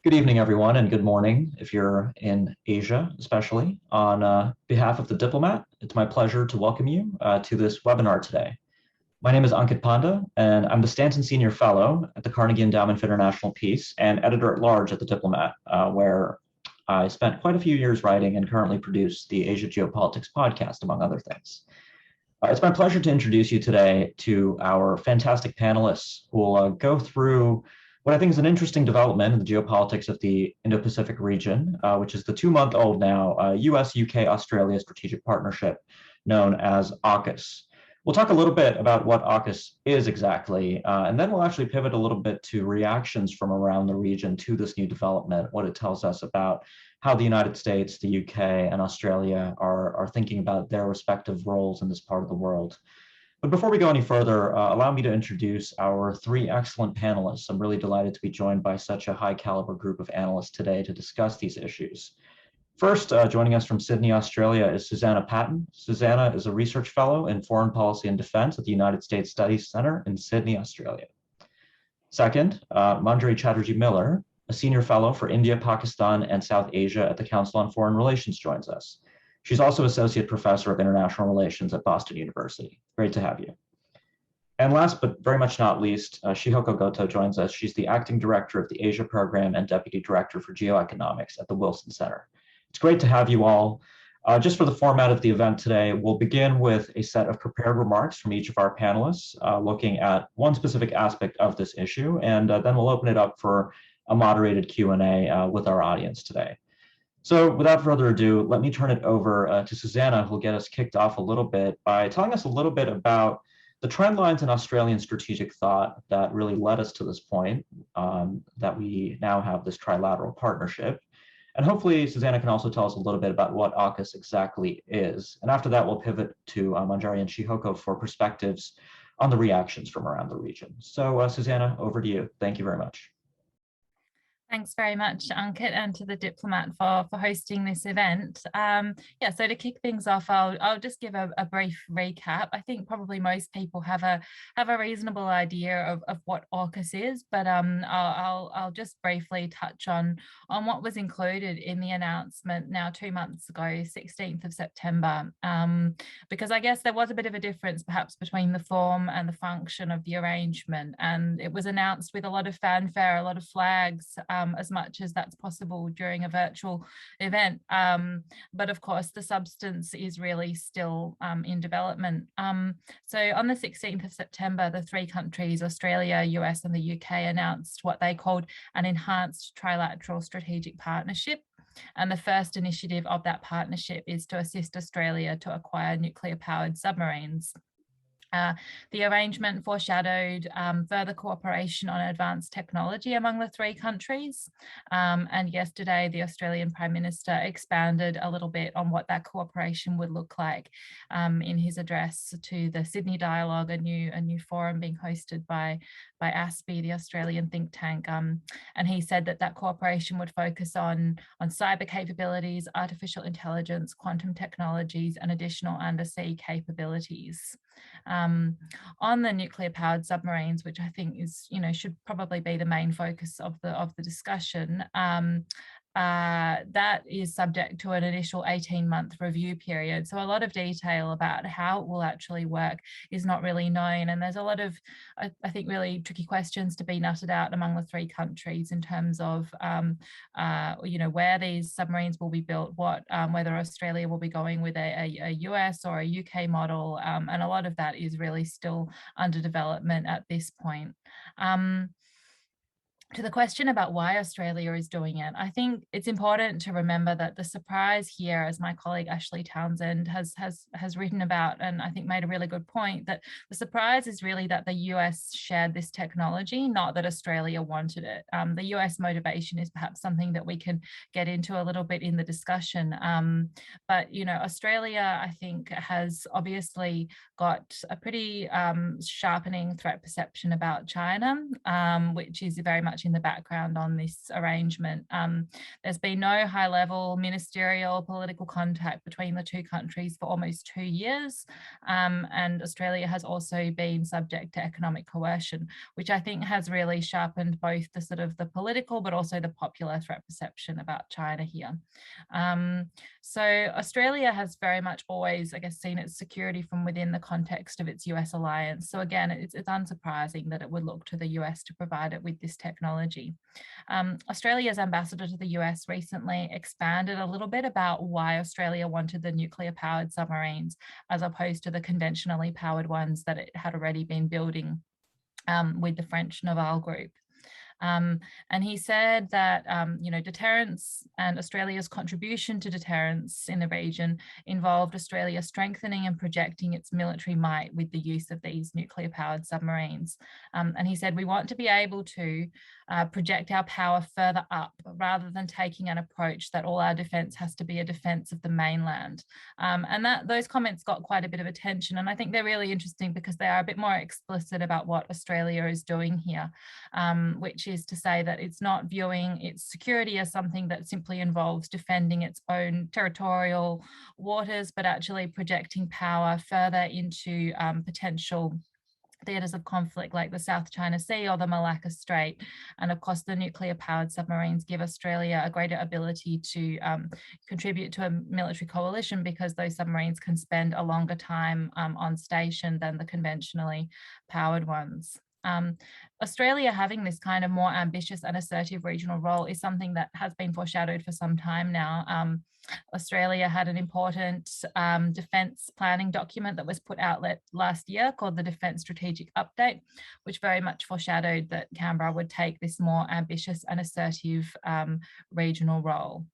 Good evening, everyone, and good morning if you're in Asia, especially. On behalf of the Diplomat, it's my pleasure to welcome you to this webinar today. My name is Ankit Panda, and I'm the Stanton Senior Fellow at the Carnegie Endowment for International Peace and Editor-at-Large at the Diplomat, where I spent quite a few years writing and currently produce the Asia Geopolitics podcast, among other things. It's my pleasure to introduce you today to our fantastic panelists who will go through what I think is an interesting development in the geopolitics of the Indo-Pacific region, which is the 2-month-old now US-UK-Australia strategic partnership known as AUKUS. We'll talk a little bit about what AUKUS is exactly, and then we'll actually pivot a little bit to reactions from around the region to this new development, what it tells us about how the United States, the UK, and Australia are thinking about their respective roles in this part of the world. But before we go any further, allow me to introduce our 3 excellent panelists. I'm really delighted to be joined by such a high caliber group of analysts today to discuss these issues. First, joining us from Sydney, Australia is Susanna Patton. Susanna is a research fellow in foreign policy and defense at the United States Studies Center in Sydney, Australia. Second, Manjari Chatterjee Miller, a senior fellow for India, Pakistan, and South Asia at the Council on Foreign Relations, joins us. She's also Associate Professor of International Relations at Boston University. Great to have you. And last but very much not least, Shihoko Goto joins us. She's the Acting Director of the Asia Program and Deputy Director for Geoeconomics at the Wilson Center. It's great to have you all. Just for the format of the event today, we'll begin with a set of prepared remarks from each of our panelists, looking at one specific aspect of this issue, and then we'll open it up for a moderated Q&A with our audience today. So without further ado, let me turn it over to Susanna, who'll get us kicked off a little bit by telling us a little bit about the trend lines in Australian strategic thought that really led us to this point, that we now have this trilateral partnership. And hopefully Susanna can also tell us a little bit about what AUKUS exactly is. And after that, we'll pivot to Manjari and Shihoko for perspectives on the reactions from around the region. So Susanna, over to you. Thank you very much. Thanks very much, Ankit, and to the Diplomat for hosting this event. So to kick things off, I'll just give a brief recap. I think probably most people have a reasonable idea of what AUKUS is, but I'll just briefly touch on what was included in the announcement now 2 months ago, 16th of September, because I guess there was a bit of a difference perhaps between the form and the function of the arrangement, and it was announced with a lot of fanfare, a lot of flags, as much as that's possible during a virtual event. But of course, the substance is really still in development. So on the 16th of September, the 3 countries, Australia, US, and the UK, announced what they called an enhanced trilateral strategic partnership. And the first initiative of that partnership is to assist Australia to acquire nuclear-powered submarines. The arrangement foreshadowed further cooperation on advanced technology among the 3 countries. And yesterday, the Australian Prime Minister expanded a little bit on what that cooperation would look like in his address to the Sydney Dialogue, a new forum being hosted by ASPI, the Australian think tank. And he said that cooperation would focus on cyber capabilities, artificial intelligence, quantum technologies, and additional undersea capabilities. On the nuclear-powered submarines, which I think is, should probably be the main focus of the discussion, that is subject to an initial 18-month review period. So a lot of detail about how it will actually work is not really known. And there's a lot of, I think, really tricky questions to be nutted out among the 3 countries in terms of, where these submarines will be built, whether Australia will be going with a US or a UK model. And a lot of that is really still under development at this point. To the question about why Australia is doing it, I think it's important to remember that the surprise here, as my colleague Ashley Townsend has written about, and I think made a really good point, that the surprise is really that the US shared this technology, not that Australia wanted it. The US motivation is perhaps something that we can get into a little bit in the discussion. But, Australia, I think, has obviously got a pretty sharpening threat perception about China, which is very much much in the background on this arrangement. There's been no high-level ministerial political contact between the two countries for almost 2 years, and Australia has also been subject to economic coercion, which I think has really sharpened both the sort of the political but also the popular threat perception about China here. So Australia has very much always, I guess, seen its security from within the context of its US alliance. So again, it's unsurprising that it would look to the US to provide it with this technology. Australia's ambassador to the US recently expanded a little bit about why Australia wanted the nuclear-powered submarines as opposed to the conventionally powered ones that it had already been building with the French Naval Group. And he said that, deterrence and Australia's contribution to deterrence in the region involved Australia strengthening and projecting its military might with the use of these nuclear-powered submarines. And he said, we want to be able to project our power further up rather than taking an approach that all our defence has to be a defence of the mainland. And those comments got quite a bit of attention. And I think they're really interesting because they are a bit more explicit about what Australia is doing here, which is to say that it's not viewing its security as something that simply involves defending its own territorial waters, but actually projecting power further into potential theatres of conflict like the South China Sea or the Malacca Strait. And of course, the nuclear-powered submarines give Australia a greater ability to contribute to a military coalition because those submarines can spend a longer time on station than the conventionally powered ones. Australia having this kind of more ambitious and assertive regional role is something that has been foreshadowed for some time now. Australia had an important defence planning document that was put out last year called the Defence Strategic Update, which very much foreshadowed that Canberra would take this more ambitious and assertive regional role.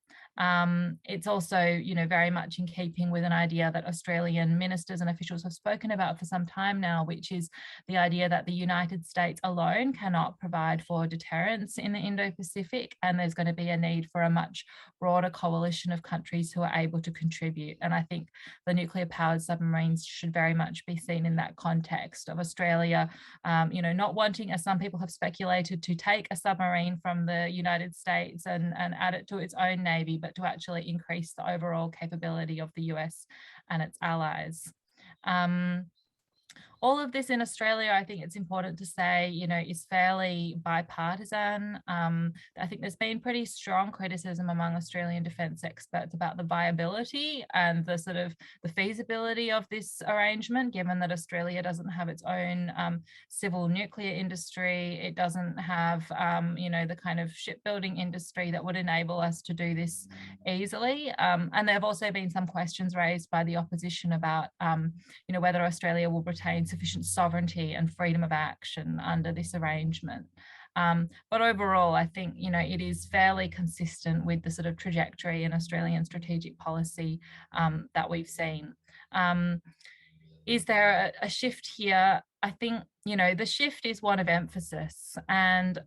It's also, very much in keeping with an idea that Australian ministers and officials have spoken about for some time now, which is the idea that the United States alone cannot provide for deterrence in the Indo-Pacific, and there's going to be a need for a much broader coalition of countries who are able to contribute. And I think the nuclear-powered submarines should very much be seen in that context of Australia, not wanting, as some people have speculated, to take a submarine from the United States and add it to its own navy, but to actually increase the overall capability of the US and its allies. All of this in Australia, I think it's important to say, is fairly bipartisan. I think there's been pretty strong criticism among Australian defence experts about the viability and the sort of the feasibility of this arrangement, given that Australia doesn't have its own civil nuclear industry. It doesn't have, the kind of shipbuilding industry that would enable us to do this easily. And there have also been some questions raised by the opposition about, whether Australia will retain sufficient sovereignty and freedom of action under this arrangement. But overall, I think, it is fairly consistent with the sort of trajectory in Australian strategic policy that we've seen. Is there a shift here? I think, the shift is one of emphasis. And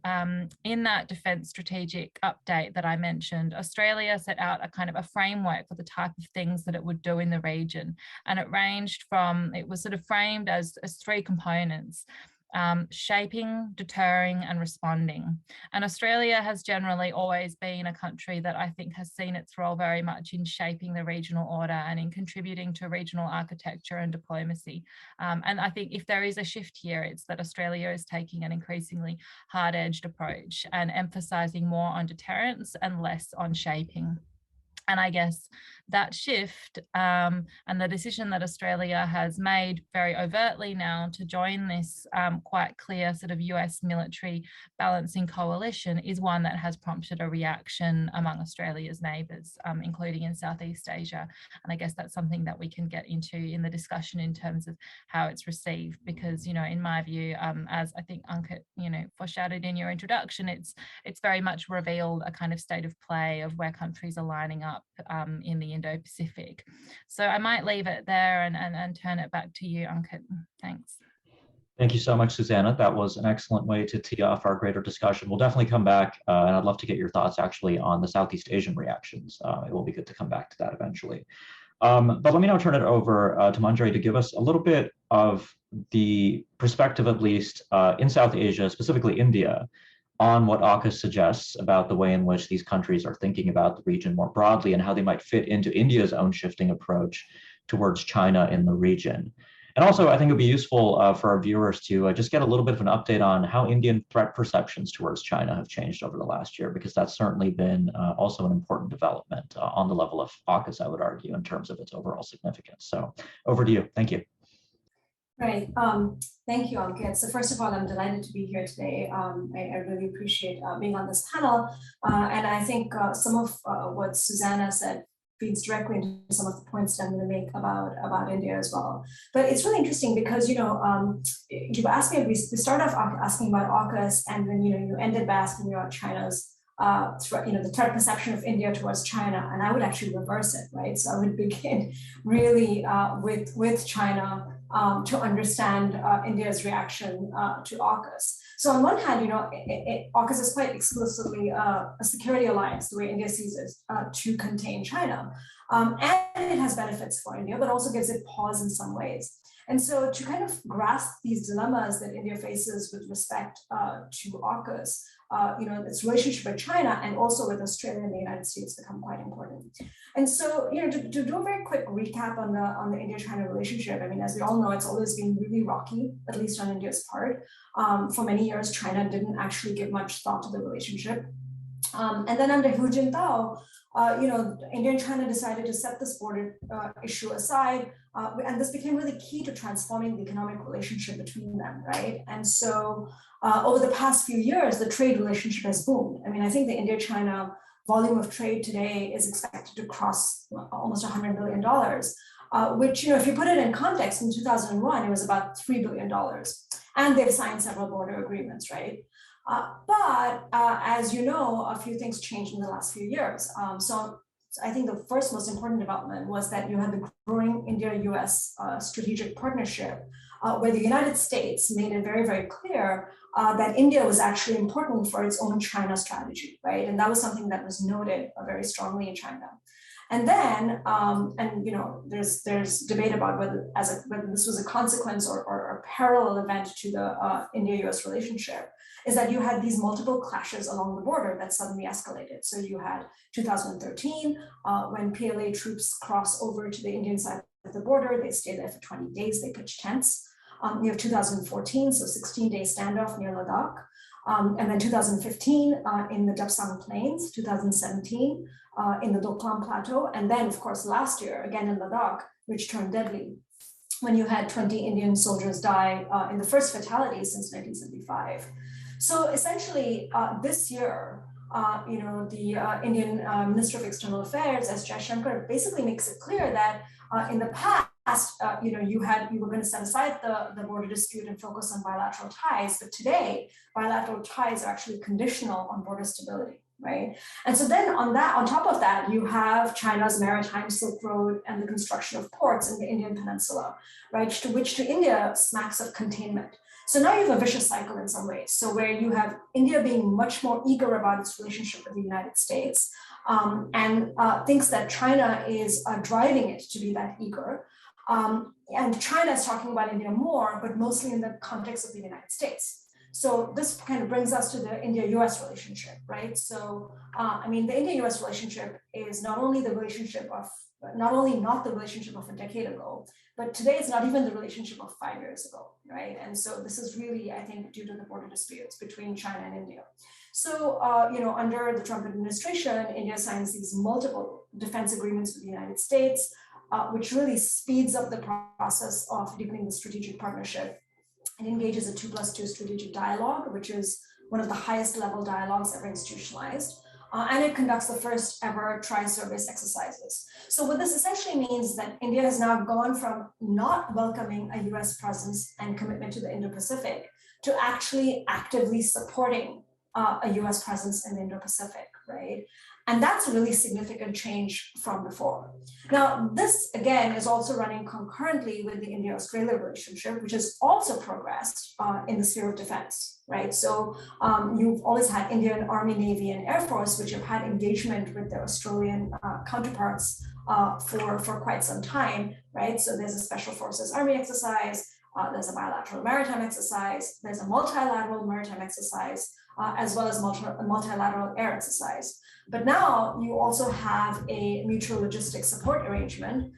in that Defence Strategic Update that I mentioned, Australia set out a kind of a framework for the type of things that it would do in the region. And it was sort of framed as 3 components: shaping, deterring, and responding. And Australia has generally always been a country that I think has seen its role very much in shaping the regional order and in contributing to regional architecture and diplomacy. And I think if there is a shift here, it's that Australia is taking an increasingly hard-edged approach and emphasising more on deterrence and less on shaping. And I guess that shift and the decision that Australia has made very overtly now to join this quite clear sort of US military balancing coalition is one that has prompted a reaction among Australia's neighbours, including in Southeast Asia. And I guess that's something that we can get into in the discussion in terms of how it's received, because, in my view, as I think Ankit, foreshadowed in your introduction, it's very much revealed a kind of state of play of where countries are lining up in the Indo-Pacific. So I might leave it there and turn it back to you, Ankit. Thanks. Thank you so much, Susanna. That was an excellent way to tee off our greater discussion. We'll definitely come back, and I'd love to get your thoughts actually on the Southeast Asian reactions. It will be good to come back to that eventually. But let me now turn it over to Manjari to give us a little bit of the perspective, at least in South Asia, specifically India, on what AUKUS suggests about the way in which these countries are thinking about the region more broadly and how they might fit into India's own shifting approach towards China in the region. And also, I think it would be useful for our viewers to just get a little bit of an update on how Indian threat perceptions towards China have changed over the last year, because that's certainly been also an important development on the level of AUKUS, I would argue, in terms of its overall significance. So over to you. Thank you. Right. Thank you, Ankit. So first of all, I'm delighted to be here today. I really appreciate being on this panel. And I think some of what Susanna said feeds directly into some of the points that I'm going to make about India as well. But it's really interesting because, you asked me, we started off asking about AUKUS, and then, you ended by asking about China's the threat perception of India towards China, and I would actually reverse it, right? So I would begin really with China to understand India's reaction to AUKUS. So on one hand, AUKUS is quite explicitly a security alliance, the way India sees it, to contain China. And it has benefits for India, but also gives it pause in some ways. And so to kind of grasp these dilemmas that India faces with respect to AUKUS, its relationship with China and also with Australia and the United States become quite important. And so, to do a very quick recap on the India-China relationship, I mean, as we all know, it's always been really rocky, at least on India's part. For many years, China didn't actually give much thought to the relationship. And then under Hu Jintao, India and China decided to set this border issue aside, and this became really key to transforming the economic relationship between them, right? And so over the past few years, the trade relationship has boomed. I mean, I think the India-China volume of trade today is expected to cross almost $100 billion, which, if you put it in context, in 2001, it was about $3 billion. And they've signed several border agreements, right? But as you know, a few things changed in the last few years. So I think the first most important development was that you had the growing India-US strategic partnership, where the United States made it very, very clear that India was actually important for its own China strategy, right? And that was something that was noted very strongly in China. And then, there's debate about whether this was a consequence or a parallel event to the India-US relationship, is that you had these multiple clashes along the border that suddenly escalated. So you had 2013, when PLA troops cross over to the Indian side of the border, they stay there for 20 days, they pitch tents. You have 2014, so 16-day standoff near Ladakh. And then 2015 in the Dapsang Plains, 2017 in the Doklam Plateau, and then of course last year, again in Ladakh, which turned deadly, when you had 20 Indian soldiers die in the first fatality since 1975. So essentially this year, the Indian Minister of External Affairs, S. Jaishankar, basically makes it clear that in the past, you were going to set aside the border dispute and focus on bilateral ties, but today bilateral ties are actually conditional on border stability, right? And so then on top of that, you have China's maritime Silk Road and the construction of ports in the Indian Peninsula, right? Which to India smacks of containment. So now you have a vicious cycle in some ways. So where you have India being much more eager about its relationship with the United States and thinks that China is driving it to be that eager. And China is talking about India more, but mostly in the context of the United States. So this kind of brings us to the India-US relationship, right? So, the India-US relationship is not only not the relationship of a decade ago, but today it's not even the relationship of 5 years ago, right? And so this is really, I think, due to the border disputes between China and India. So, under the Trump administration, India signs these multiple defense agreements with the United States, which really speeds up the process of deepening the strategic partnership. It engages a 2+2 strategic dialogue, which is one of the highest level dialogues ever institutionalized. And it conducts the first ever tri-service exercises. So what this essentially means that India has now gone from not welcoming a US presence and commitment to the Indo-Pacific to actually actively supporting a US presence in the Indo-Pacific, right? And that's a really significant change from before. Now, this again is also running concurrently with the India-Australia relationship, which has also progressed in the sphere of defense, right? So you've always had Indian Army, Navy, and Air Force, which have had engagement with their Australian counterparts for quite some time, right? So there's a Special Forces Army exercise, there's a bilateral maritime exercise, there's a multilateral maritime exercise, as well as multilateral air exercise. But now you also have a mutual logistics support arrangement.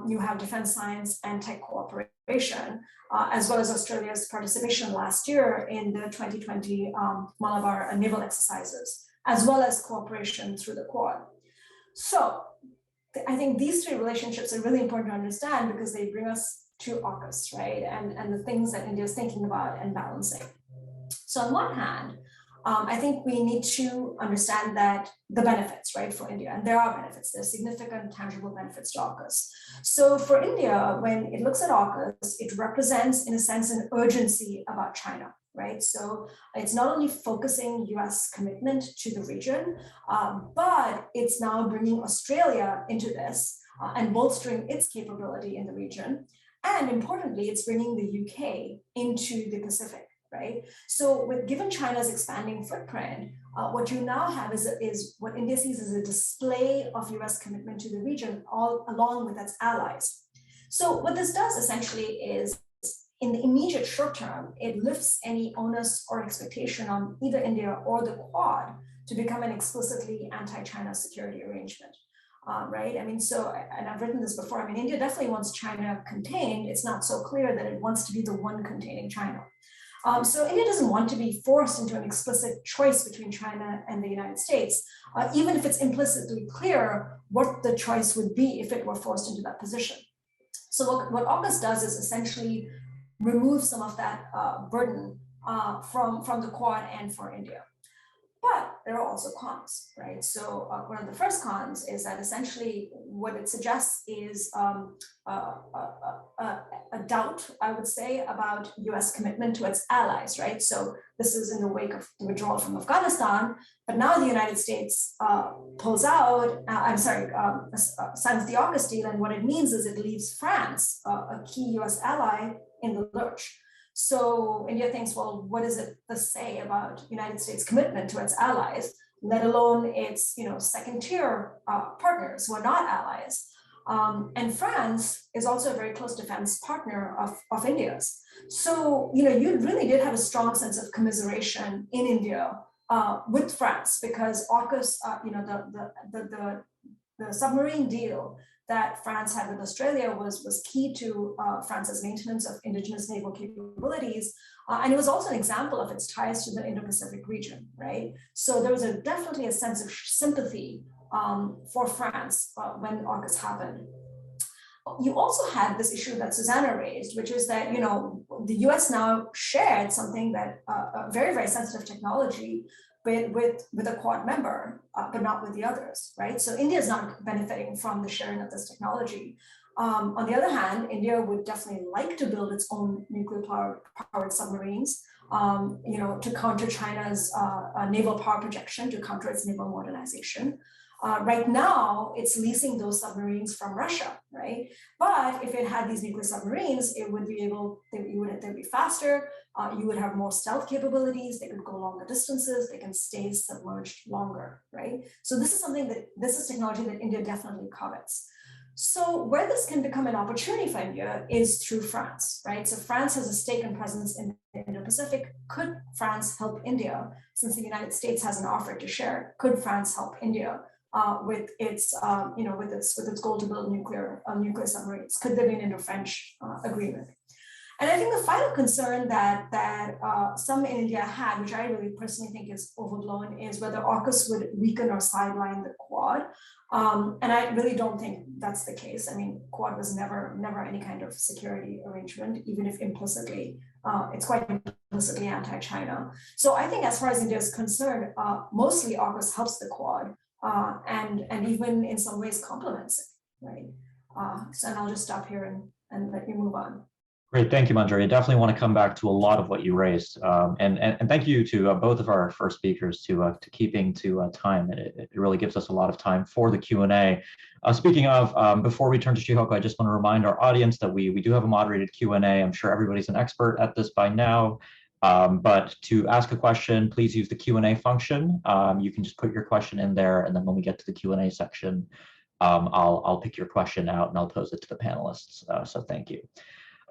You have defense science and tech cooperation, as well as Australia's participation last year in the 2020 Malabar naval exercises, as well as cooperation through the Quad. So I think these three relationships are really important to understand because they bring us to AUKUS, right? And the things that India is thinking about and balancing. So on one hand, I think we need to understand that the benefits, right, for India, and there are benefits, there's significant tangible benefits to AUKUS. So for India, when it looks at AUKUS, it represents, in a sense, an urgency about China, right? So it's not only focusing US commitment to the region, but it's now bringing Australia into this and bolstering its capability in the region. And importantly, it's bringing the UK into the Pacific. Right. So given China's expanding footprint, what you now have is what India sees as a display of US commitment to the region all along with its allies. So what this does essentially is in the immediate short term, it lifts any onus or expectation on either India or the Quad to become an explicitly anti-China security arrangement. Right? I mean, so, and I've written this before, I mean, India definitely wants China contained. It's not so clear that it wants to be the one containing China. So India doesn't want to be forced into an explicit choice between China and the United States, even if it's implicitly clear what the choice would be if it were forced into that position. So what AUKUS does is essentially remove some of that burden from the Quad and for India. But there are also cons, right? So one of the first cons is that essentially what it suggests is a doubt, I would say, about US commitment to its allies, right? So this is in the wake of the withdrawal from Afghanistan, but now the United States pulls out, signs the AUKUS deal, and what it means is it leaves France, a key US ally, in the lurch. So India thinks, well, what does it say about United States commitment to its allies, let alone its second tier partners who are not allies? And France is also a very close defense partner of India's. So you really did have a strong sense of commiseration in India with France because AUKUS, the submarine deal that France had with Australia was key to France's maintenance of indigenous naval capabilities. And it was also an example of its ties to the Indo-Pacific region, right? So there was definitely a sense of sympathy for France when AUKUS happened. You also had this issue that Susanna raised, which is that, the US now shared something that a very, very sensitive technology with a Quad member, but not with the others, right? So India is not benefiting from the sharing of this technology. On the other hand, India would definitely like to build its own nuclear-powered submarines, to counter China's naval power projection, to counter its naval modernization. Right now, it's leasing those submarines from Russia, right? But if it had these nuclear submarines, it would be they'd be faster. You would have more stealth capabilities. They could go longer distances. They can stay submerged longer, right? So this is technology that India definitely covets. So where this can become an opportunity for India is through France, right? So France has a stake and presence in the Indo-Pacific. Could France help India? Since the United States has an offer to share, could France help India with its goal to build nuclear submarines? Could there be an Indo-French agreement? And I think the final concern that some in India had, which I really personally think is overblown, is whether AUKUS would weaken or sideline the Quad. And I really don't think that's the case. I mean, Quad was never any kind of security arrangement, even if implicitly, it's quite implicitly anti-China. So I think as far as India is concerned, mostly AUKUS helps the Quad and even in some ways complements it, right? And I'll just stop here and let you move on. Great, thank you, Manjari. I definitely want to come back to a lot of what you raised, and thank you to both of our first speakers to keeping to time. It really gives us a lot of time for the Q&A. Speaking of, before we turn to Shihoku, I just want to remind our audience that we do have a moderated Q&A. I'm sure everybody's an expert at this by now, but to ask a question, please use the Q&A function. You can just put your question in there, and then when we get to the Q&A section, I'll pick your question out and I'll pose it to the panelists. So thank you.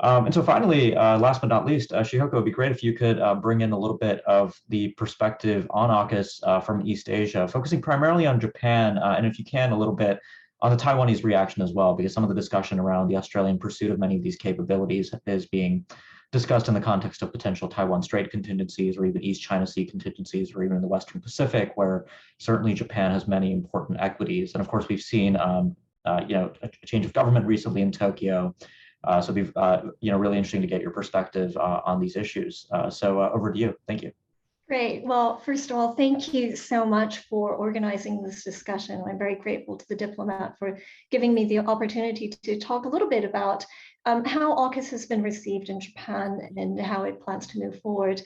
And so finally, last but not least, Shihoko, it'd be great if you could bring in a little bit of the perspective on AUKUS from East Asia, focusing primarily on Japan, and if you can, a little bit on the Taiwanese reaction as well, because some of the discussion around the Australian pursuit of many of these capabilities is being discussed in the context of potential Taiwan Strait contingencies or even East China Sea contingencies or even in the Western Pacific, where certainly Japan has many important equities. And of course, we've seen a change of government recently in Tokyo. So it'd be really interesting to get your perspective on these issues. So over to you. Thank you. Great. Well, first of all, thank you so much for organizing this discussion. I'm very grateful to the diplomat for giving me the opportunity to talk a little bit about how AUKUS has been received in Japan and how it plans to move forward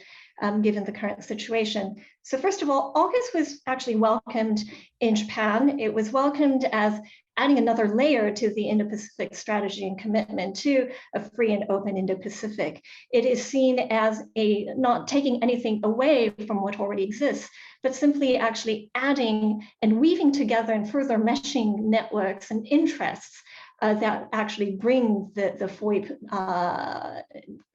given the current situation. So first of all, AUKUS was actually welcomed in Japan. It was welcomed as adding another layer to the Indo-Pacific strategy and commitment to a free and open Indo-Pacific. It is seen as not taking anything away from what already exists, but simply actually adding and weaving together and further meshing networks and interests that actually bring the FOIP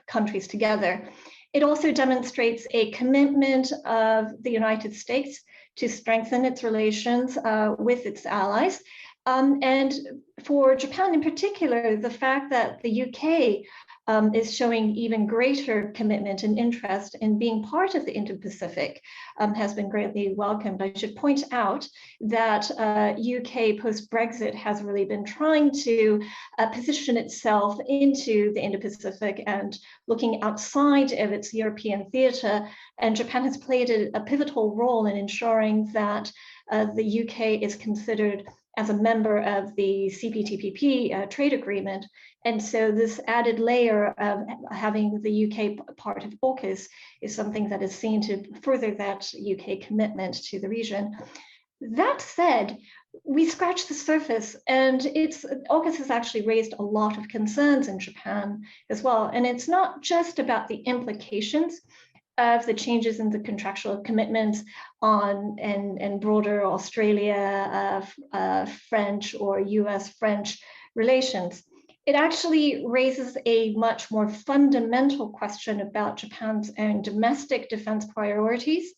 countries together. It also demonstrates a commitment of the United States to strengthen its relations with its allies. And for Japan in particular, the fact that the UK is showing even greater commitment and interest in being part of the Indo-Pacific has been greatly welcomed. I should point out that UK post-Brexit has really been trying to position itself into the Indo-Pacific and looking outside of its European theatre. And Japan has played a pivotal role in ensuring that the UK is considered as a member of the CPTPP trade agreement. And so this added layer of having the UK part of AUKUS is something that is seen to further that UK commitment to the region. That said, we scratched the surface, and AUKUS has actually raised a lot of concerns in Japan as well. And it's not just about the implications of the changes in the contractual commitments and broader Australia, French or US-French relations. It actually raises a much more fundamental question about Japan's own domestic defense priorities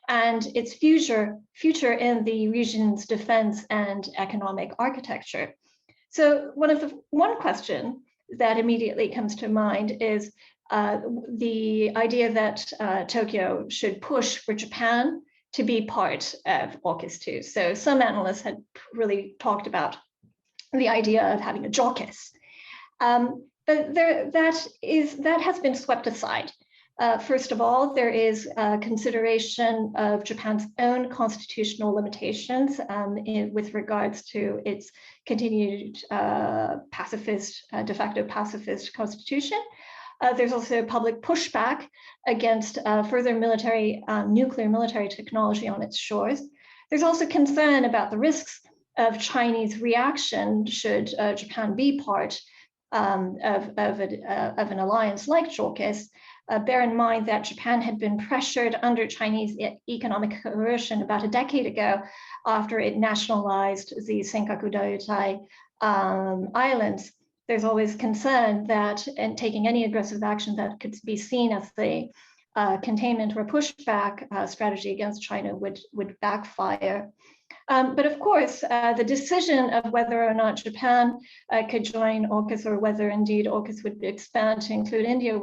and its future in the region's defense and economic architecture. So one question that immediately comes to mind is the idea that Tokyo should push for Japan to be part of AUKUS 2. So some analysts had really talked about the idea of having a JAUKUS. But that has been swept aside. First of all, there is consideration of Japan's own constitutional limitations with regards to its continued de facto pacifist constitution. There's also public pushback against further nuclear military technology on its shores. There's also concern about the risks of Chinese reaction should Japan be part of an alliance like AUKUS. Bear in mind that Japan had been pressured under Chinese economic coercion about a decade ago after it nationalized the Senkaku Diaoyutai Islands. There's always concern that taking any aggressive action that could be seen as the containment or pushback strategy against China would backfire. But of course, the decision of whether or not Japan could join AUKUS or whether indeed AUKUS would expand to include India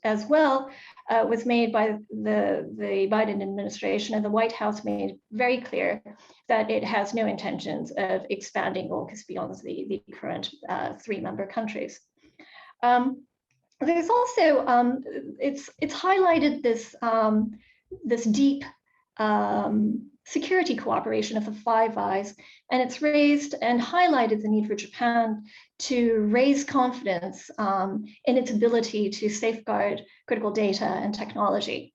as well was made by the Biden administration, and the White House made very clear that it has no intentions of expanding AUKUS beyond the current 3 member countries. There's also, it's highlighted this deep security cooperation of the Five Eyes, and it's raised and highlighted the need for Japan to raise confidence in its ability to safeguard critical data and technology.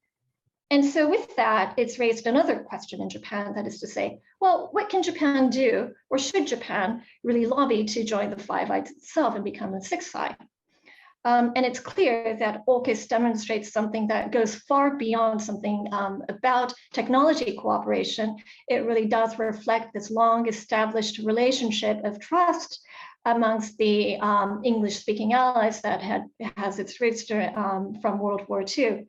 And so with that, it's raised another question in Japan, that is to say, well, what can Japan do, or should Japan really lobby to join the Five Eyes itself and become the Sixth Eye? And it's clear that AUKUS demonstrates something that goes far beyond something about technology cooperation. It really does reflect this long established relationship of trust amongst the English-speaking allies that has its roots from World War II.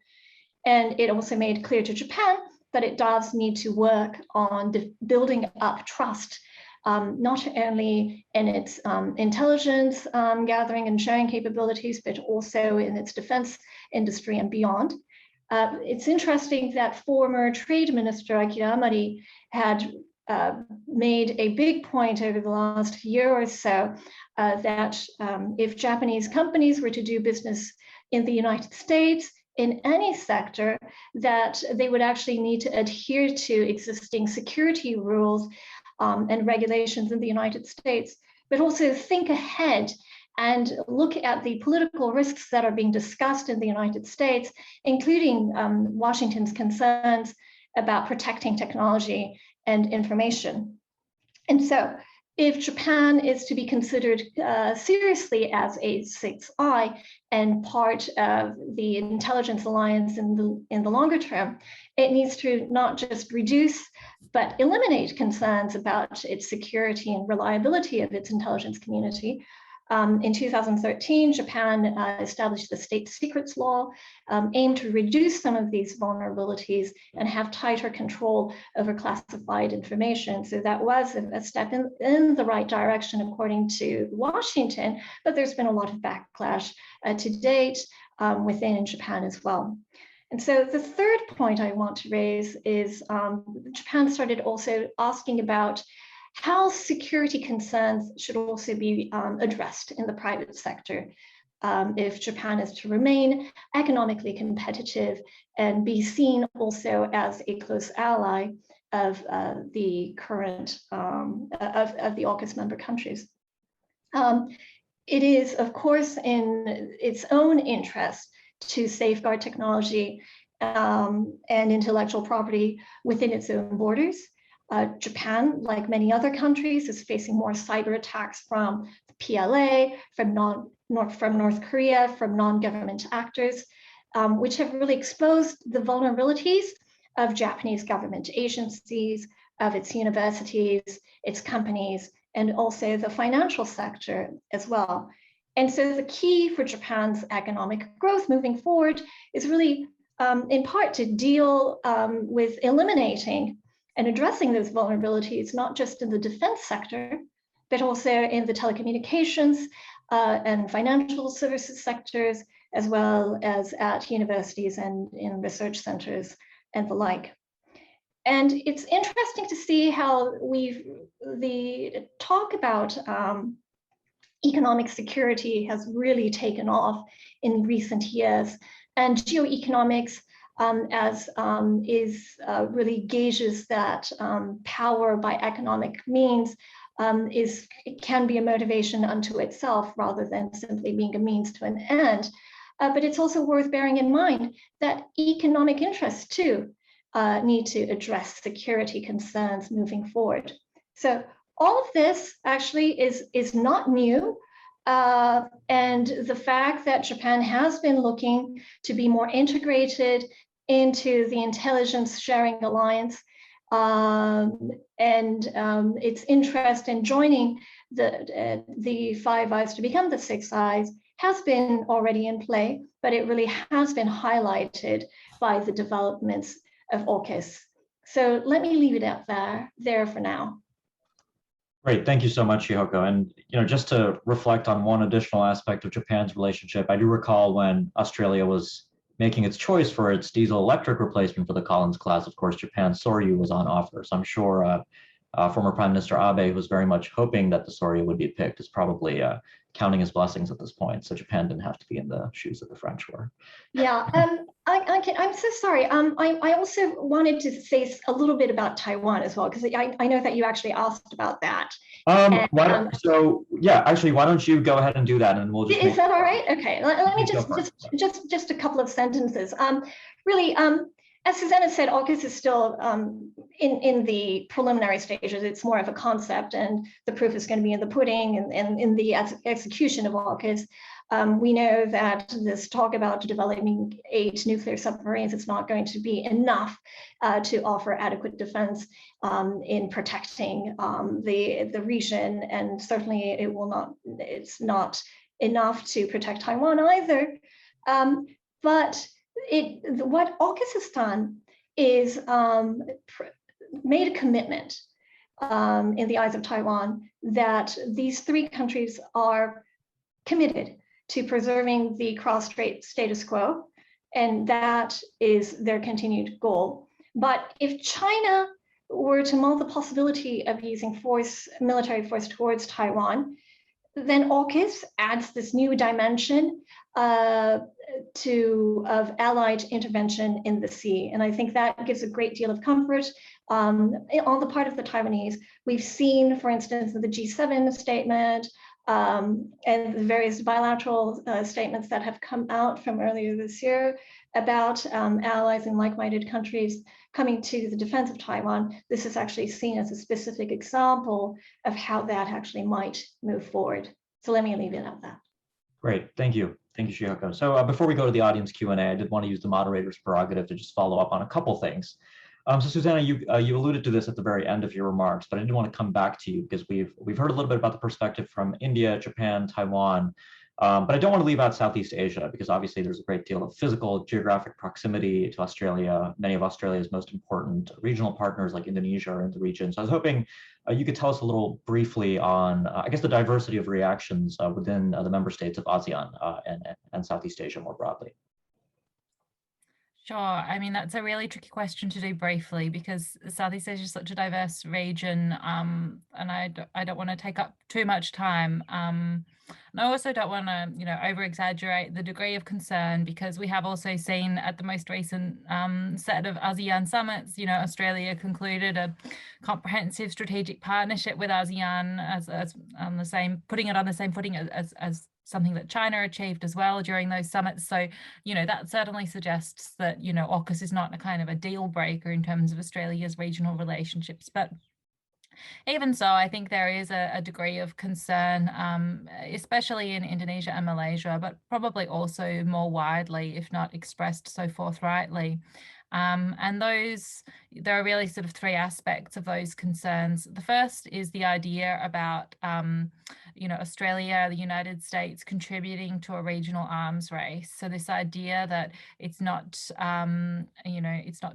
And it also made clear to Japan that it does need to work on building up trust, not only in its intelligence gathering and sharing capabilities, but also in its defense industry and beyond. It's interesting that former Trade Minister Akira Amari had made a big point over the last year or so that if Japanese companies were to do business in the United States, in any sector, that they would actually need to adhere to existing security rules and regulations in the United States, but also think ahead and look at the political risks that are being discussed in the United States, including Washington's concerns about protecting technology and information. And so if Japan is to be considered seriously as a sixth eye and part of the intelligence alliance in the longer term, it needs to not just reduce, but eliminate concerns about its security and reliability of its intelligence community. In 2013, Japan established the state secrets law, aimed to reduce some of these vulnerabilities and have tighter control over classified information. So that was a step in the right direction, according to Washington, but there's been a lot of backlash to date within Japan as well. And so the third point I want to raise is Japan started also asking about how security concerns should also be addressed in the private sector if Japan is to remain economically competitive and be seen also as a close ally of the current of the AUKUS member countries. It is, of course, in its own interest to safeguard technology and intellectual property within its own borders. Japan, like many other countries, is facing more cyber attacks from the PLA, from North Korea, from non-government actors, which have really exposed the vulnerabilities of Japanese government agencies, of its universities, its companies, and also the financial sector as well. And so the key for Japan's economic growth moving forward is really in part to deal with eliminating and addressing those vulnerabilities, not just in the defense sector, but also in the telecommunications and financial services sectors, as well as at universities and in research centers and the like. And it's interesting to see how the talk about economic security has really taken off in recent years, and geoeconomics really gauges that power by economic means can be a motivation unto itself rather than simply being a means to an end. But it's also worth bearing in mind that economic interests too need to address security concerns moving forward. So all of this actually is not new. And the fact that Japan has been looking to be more integrated into the intelligence sharing alliance and its interest in joining the Five Eyes to become the Six Eyes has been already in play, but it really has been highlighted by the developments of AUKUS. So let me leave it at there for now. Great, thank you so much, Chihoko. And just to reflect on one additional aspect of Japan's relationship, I do recall when Australia was making its choice for its diesel-electric replacement for the Collins class. Of course, Japan's Soryu was on offer. So I'm sure former Prime Minister Abe, who was very much hoping that the Soryu would be picked, is probably counting his blessings at this point. So Japan didn't have to be in the shoes that the French were. Yeah, I'm so sorry. I also wanted to say a little bit about Taiwan as well, because I know that you actually asked about that. So yeah, actually, why don't you go ahead and do that, and we'll just. Is that all right? Okay. Let me just a couple of sentences. Really, as Susanna said, AUKUS is still in the preliminary stages. It's more of a concept, and the proof is going to be in the pudding and in the execution of AUKUS. We know that this talk about developing 8 nuclear submarines is not going to be enough to offer adequate defense in protecting the region, and certainly it's not enough to protect Taiwan either. But what AUKUS has done is made a commitment in the eyes of Taiwan that these 3 countries are committed to preserving the cross-strait status quo, and that is their continued goal. But if China were to mull the possibility of using military force towards Taiwan, then AUKUS adds this new dimension of allied intervention in the sea. And I think that gives a great deal of comfort on the part of the Taiwanese. We've seen, for instance, in the G7 statement, and the various bilateral statements that have come out from earlier this year about allies and like-minded countries coming to the defense of Taiwan. This is actually seen as a specific example of how that actually might move forward. So let me leave it at that. Great, thank you. Thank you, Chiyoko. So before we go to the audience Q&A, I did want to use the moderator's prerogative to just follow up on a couple things. So Susanna, you alluded to this at the very end of your remarks, but I did want to come back to you because we've heard a little bit about the perspective from India, Japan, Taiwan, but I don't want to leave out Southeast Asia because obviously there's a great deal of physical geographic proximity to Australia. Many of Australia's most important regional partners like Indonesia are in the region. So I was hoping you could tell us a little briefly on, I guess, the diversity of reactions within the member states of ASEAN and Southeast Asia more broadly. Sure. I mean, that's a really tricky question to do briefly because Southeast Asia is such a diverse region, and I don't want to take up too much time. And I also don't want to, over-exaggerate the degree of concern because we have also seen at the most recent set of ASEAN summits, Australia concluded a comprehensive strategic partnership with ASEAN as on the same, putting it on the same footing as something that China achieved as well during those summits. So, that certainly suggests that, AUKUS is not a kind of a deal breaker in terms of Australia's regional relationships. But even so, I think there is a degree of concern, especially in Indonesia and Malaysia, but probably also more widely, if not expressed so forthrightly. And there are really sort of 3 aspects of those concerns. The first is the idea about, Australia, the United States contributing to a regional arms race. So this idea that it's not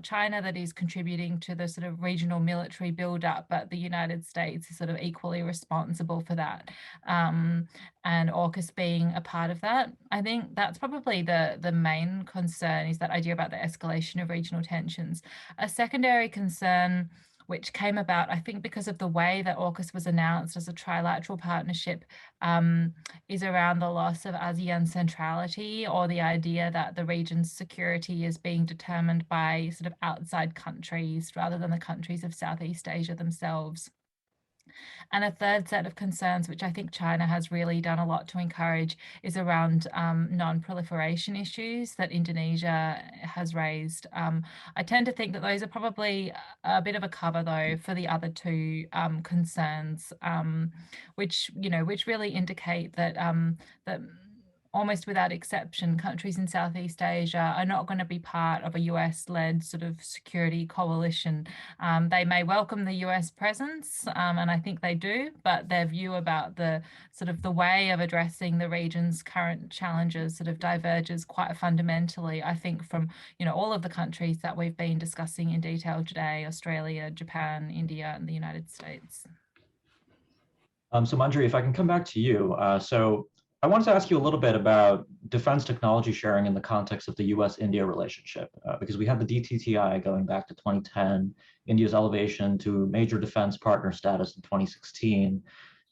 China that is contributing to the sort of regional military buildup, but the United States is sort of equally responsible for that. And AUKUS being a part of that. I think that's probably the main concern, is that idea about the escalation of regional tensions. A secondary concern, which came about, I think, because of the way that AUKUS was announced as a trilateral partnership, is around the loss of ASEAN centrality, or the idea that the region's security is being determined by sort of outside countries rather than the countries of Southeast Asia themselves. And a third set of concerns, which I think China has really done a lot to encourage, is around non-proliferation issues that Indonesia has raised. I tend to think that those are probably a bit of a cover, though, for the other 2 concerns, which really indicate that that almost without exception, countries in Southeast Asia are not going to be part of a US-led sort of security coalition. They may welcome the US presence, and I think they do, but their view about the sort of the way of addressing the region's current challenges sort of diverges quite fundamentally, I think, from all of the countries that we've been discussing in detail today: Australia, Japan, India, and the United States. So Manjari, if I can come back to you. So I wanted to ask you a little bit about defense technology sharing in the context of the US-India relationship, because we had the DTTI going back to 2010, India's elevation to major defense partner status in 2016.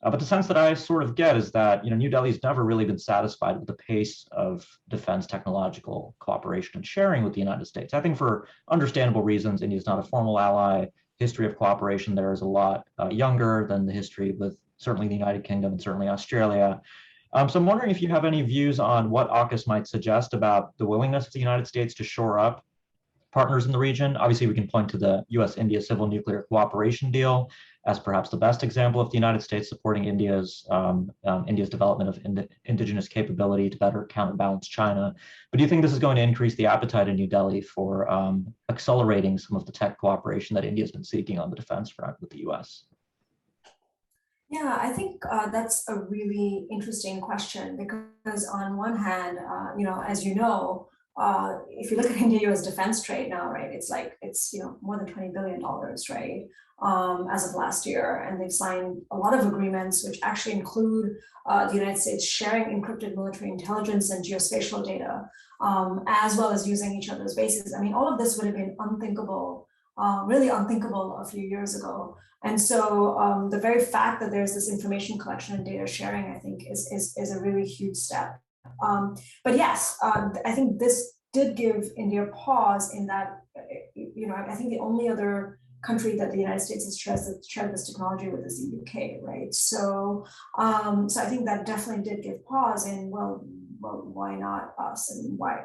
But the sense that I sort of get is that New Delhi's never really been satisfied with the pace of defense technological cooperation and sharing with the United States. I think for understandable reasons. India is not a formal ally. History of cooperation there is a lot younger than the history with certainly the United Kingdom and certainly Australia. So I'm wondering if you have any views on what AUKUS might suggest about the willingness of the United States to shore up partners in the region. Obviously, we can point to the US-India Civil Nuclear Cooperation Deal as perhaps the best example of the United States supporting India's development of indigenous capability to better counterbalance China. But do you think this is going to increase the appetite in New Delhi for accelerating some of the tech cooperation that India has been seeking on the defense front with the US? Yeah, I think that's a really interesting question because on one hand, as you know, if you look at India-US defense trade now, right, it's more than $20 billion, right, as of last year, and they've signed a lot of agreements which actually include the United States sharing encrypted military intelligence and geospatial data, as well as using each other's bases. I mean, all of this would have been unthinkable, really unthinkable a few years ago. And so the very fact that there's this information collection and data sharing, I think, is a really huge step. But yes, I think this did give India pause in that, I think the only other country that the United States has shared this technology with is the UK, right? So, so I think that definitely did give pause in, well, why not us, and why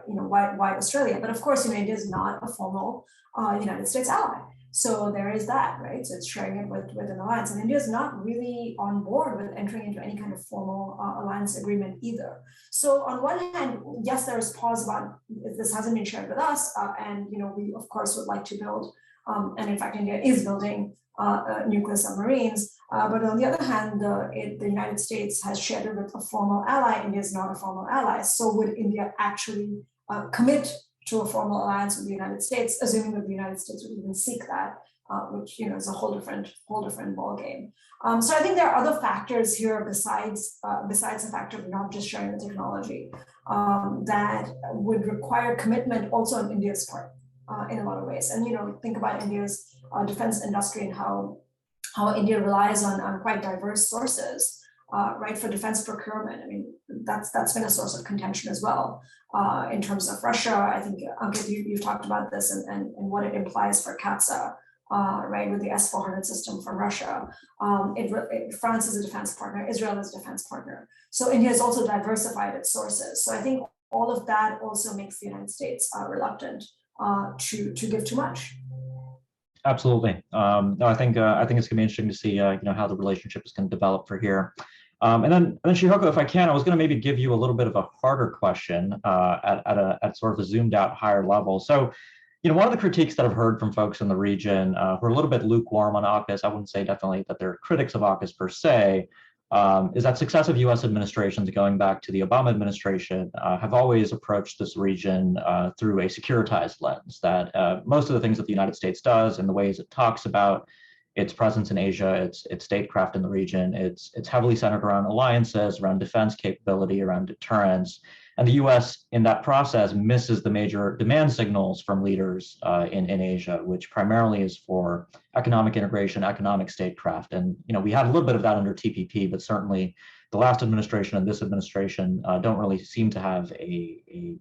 Australia? But of course, India is not a formal United States ally. So there is that, right? So it's sharing it with an alliance, and India is not really on board with entering into any kind of formal alliance agreement either. So on one hand, yes, there is pause about this hasn't been shared with us, and we of course would like to build, and in fact, India is building nuclear submarines. But on the other hand, the United States has shared it with a formal ally. India is not a formal ally. So would India actually commit to a formal alliance with the United States, assuming that the United States would even seek that, which is a whole different ballgame. So I think there are other factors here besides the factor of not just sharing the technology that would require commitment also on India's part in a lot of ways. And think about India's defense industry and how India relies on quite diverse sources, right, for defense procurement. I mean, that's been a source of contention as well. In terms of Russia, I think, Ankit, you've talked about this and what it implies for CATSA, right, with the S-400 system from Russia. France is a defense partner, Israel is a defense partner. So India has also diversified its sources. So I think all of that also makes the United States reluctant to give too much. Absolutely. No, I think it's going to be interesting to see how the relationship is going to develop for here. And then Chihoko, if I can, I was going to maybe give you a little bit of a harder question at sort of a zoomed out higher level. So, one of the critiques that I've heard from folks in the region who are a little bit lukewarm on AUKUS, I wouldn't say definitely that they're critics of AUKUS per se, is that successive U.S. administrations going back to the Obama administration have always approached this region through a securitized lens, that most of the things that the United States does and the ways it talks about its presence in Asia, its statecraft in the region, it's heavily centered around alliances, around defense capability, around deterrence. And the US in that process misses the major demand signals from leaders in Asia, which primarily is for economic integration, economic statecraft. And we had a little bit of that under TPP, but certainly the last administration and this administration don't really seem to have an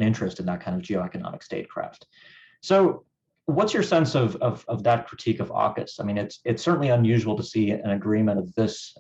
interest in that kind of geoeconomic statecraft. So what's your sense of that critique of AUKUS? I mean, it's certainly unusual to see an agreement of this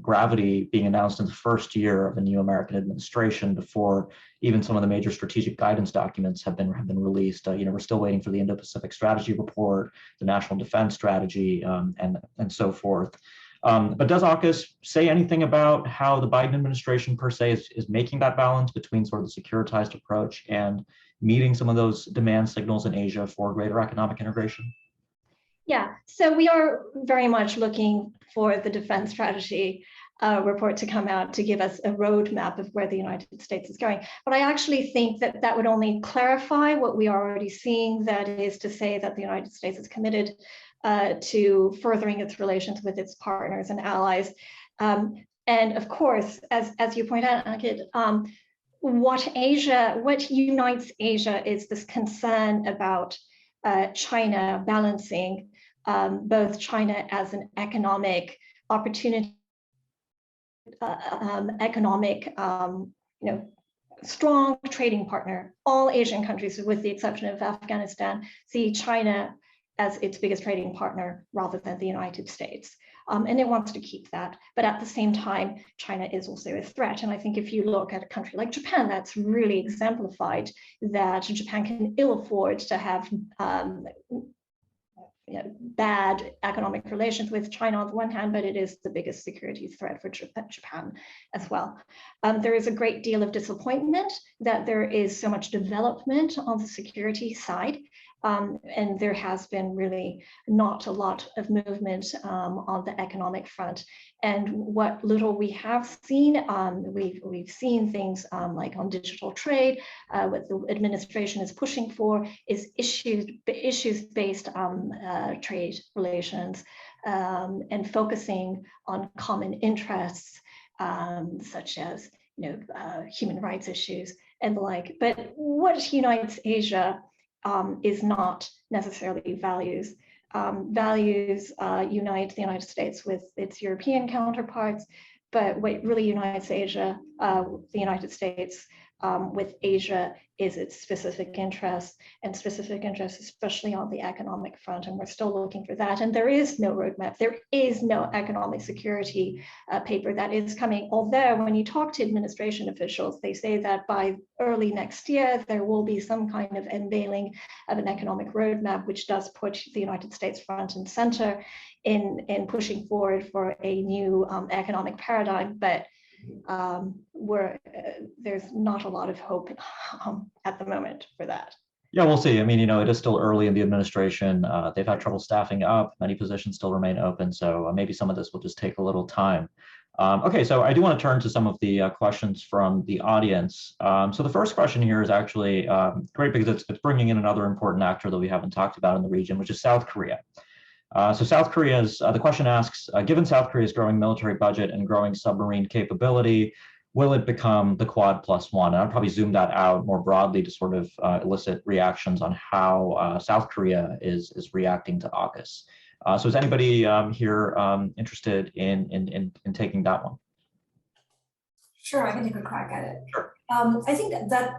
gravity being announced in the first year of a new American administration before even some of the major strategic guidance documents have been released. We're still waiting for the Indo-Pacific Strategy Report, the National Defense Strategy, and so forth. But does AUKUS say anything about how the Biden administration per se is making that balance between sort of the securitized approach and meeting some of those demand signals in Asia for greater economic integration? Yeah, so we are very much looking for the defense strategy report to come out to give us a roadmap of where the United States is going. But I actually think that that would only clarify what we are already seeing, that is to say that the United States is committed to furthering its relations with its partners and allies. And of course, as you point out, Ankit, what unites Asia is this concern about China balancing both China as an economic opportunity, strong trading partner. All Asian countries, with the exception of Afghanistan, see China as its biggest trading partner rather than the United States. And it wants to keep that. But at the same time, China is also a threat. And I think if you look at a country like Japan, that's really exemplified that Japan can ill afford to have bad economic relations with China on the one hand, but it is the biggest security threat for Japan as well. There is a great deal of disappointment that there is so much development on the security side. And there has been really not a lot of movement on the economic front. And what little we have seen, we've seen things like on digital trade. What the administration is pushing for is issues-based trade relations and focusing on common interests, such as human rights issues and the like. But what unites Asia is not necessarily values. Values unite the United States with its European counterparts, but what really unites Asia, the United States with Asia, is its specific interests, especially on the economic front, and we're still looking for that. And there is no roadmap. There is no economic security paper that is coming, although when you talk to administration officials, they say that by early next year, there will be some kind of unveiling of an economic roadmap, which does put the United States front and center in pushing forward for a new economic paradigm. But there's not a lot of hope at the moment for that. Yeah, we'll see. I mean, it is still early in the administration. They've had trouble staffing up. Many positions still remain open. So maybe some of this will just take a little time. Okay, so I do want to turn to some of the questions from the audience. So the first question here is actually great because it's bringing in another important actor that we haven't talked about in the region, which is South Korea. So South Korea's, the question asks, given South Korea's growing military budget and growing submarine capability, will it become the Quad +1? And I'll probably zoom that out more broadly to sort of elicit reactions on how South Korea is reacting to AUKUS. So is anybody here interested in taking that one? Sure, I can take a crack at it. Sure. I think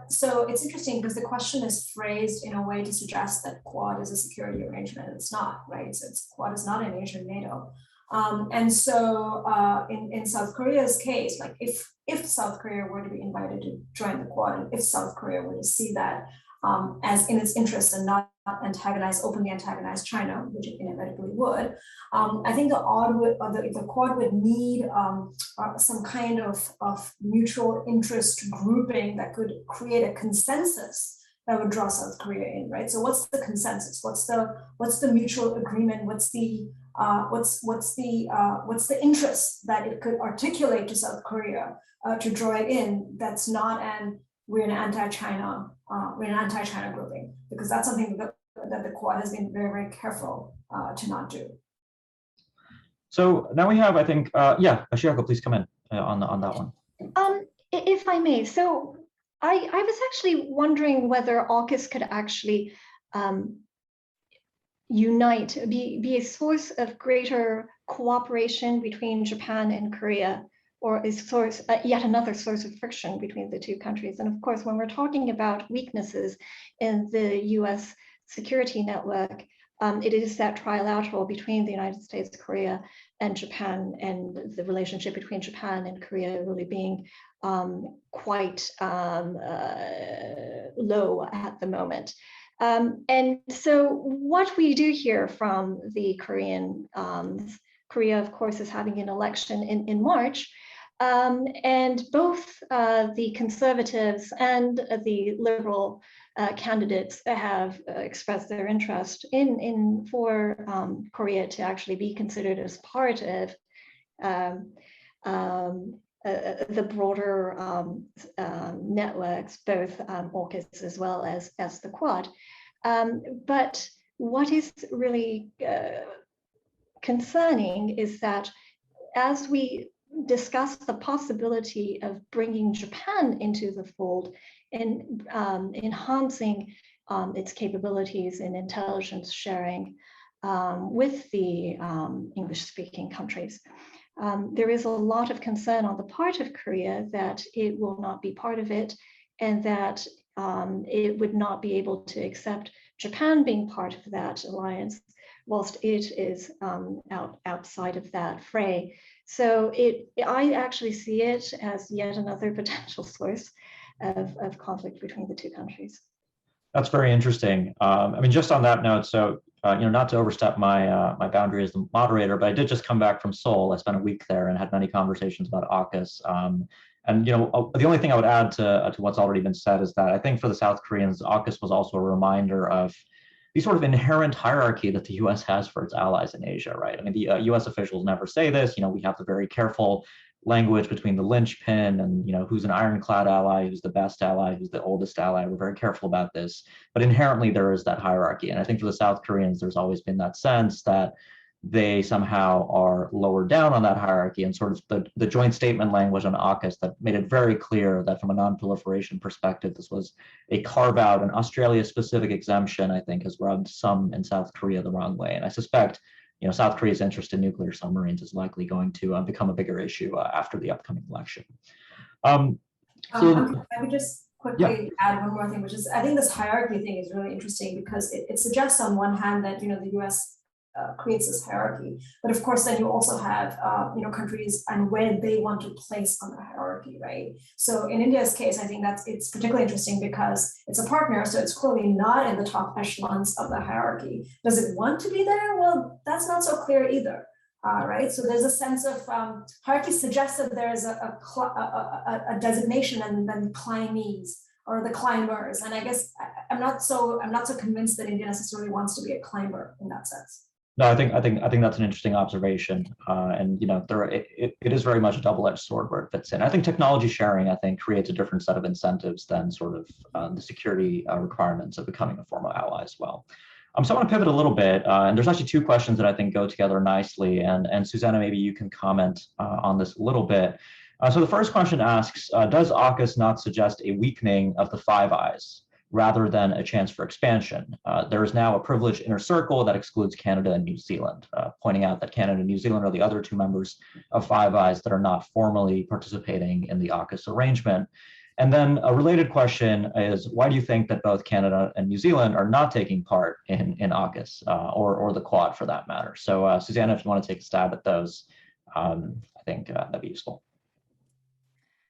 so it's interesting because the question is phrased in a way to suggest that Quad is a security arrangement. It's not, right? So Quad is not an Asian NATO. And so in South Korea's case, like if South Korea were to be invited to join the Quad, and if South Korea were to see that as in its interest and not openly antagonize China, which it inevitably would, I think the Quad would need some kind of mutual interest grouping that could create a consensus that would draw South Korea in, right? So what's the consensus? What's the mutual agreement? What's the interest that it could articulate to South Korea to draw it in? That's not we're an anti-China grouping, because that's something that the Quad has been very, very careful to not do. So now we have, I think, Ashiko, please come in on that one. If I may, so I was actually wondering whether AUKUS could actually unite, be a source of greater cooperation between Japan and Korea, or a source, yet another source of friction between the two countries. And of course, when we're talking about weaknesses in the US security network, it is that trilateral between the United States, Korea, and Japan, and the relationship between Japan and Korea really being quite low at the moment. And so what we do hear from the Korean, Korea, of course, is having an election in March. And both the conservatives and the liberal candidates have expressed their interest for Korea to actually be considered as part of the broader networks, both AUKUS as well as the Quad. But what is really concerning is that as we discuss the possibility of bringing Japan into the fold and enhancing its capabilities in intelligence sharing with the English-speaking countries, there is a lot of concern on the part of Korea that it will not be part of it, and that it would not be able to accept Japan being part of that alliance, whilst it is outside of that fray. So I actually see it as yet another potential source of conflict between the two countries. That's very interesting. I mean, just on that note, so not to overstep my my boundary as the moderator, but I did just come back from Seoul. I spent a week there and had many conversations about AUKUS. And the only thing I would add to what's already been said is that I think for the South Koreans, AUKUS was also a reminder of the sort of inherent hierarchy that the U.S. has for its allies in Asia, right? I mean, the U.S. officials never say this. We have the very careful language between the linchpin and who's an ironclad ally, who's the best ally, who's the oldest ally. We're very careful about this, but inherently there is that hierarchy. And I think for the South Koreans, there's always been that sense that they somehow are lower down on that hierarchy, and sort of the joint statement language on AUKUS that made it very clear that from a non-proliferation perspective, this was a carve out, an Australia-specific exemption, I think has rubbed some in South Korea the wrong way. And I suspect South Korea's interest in nuclear submarines is likely going to become a bigger issue after the upcoming election. I would just quickly add one more thing, which is I think this hierarchy thing is really interesting because it suggests on one hand that the U.S. Creates this hierarchy, but of course then you also have countries and where they want to place on the hierarchy, right? So in India's case, I think it's particularly interesting because it's a partner, so it's clearly not in the top echelons of the hierarchy. Does it want to be there? Well, that's not so clear either. Right, so there's a sense of hierarchy suggests that there is a designation and then climbers or the climbers, and I guess I'm not so convinced that India necessarily wants to be a climber in that sense. No, I think that's an interesting observation, and it is very much a double-edged sword where it fits in. I think technology sharing, creates a different set of incentives than sort of the security requirements of becoming a formal ally as well. So I want to pivot a little bit, and there's actually two questions that I think go together nicely, and Susanna, maybe you can comment on this a little bit. So the first question asks, does AUKUS not suggest a weakening of the Five Eyes rather than a chance for expansion? There is now a privileged inner circle that excludes Canada and New Zealand, pointing out that Canada and New Zealand are the other two members of Five Eyes that are not formally participating in the AUKUS arrangement. And then a related question is, why do you think that both Canada and New Zealand are not taking part in AUKUS or the Quad for that matter? So Susanna, if you want to take a stab at those, I think that'd be useful.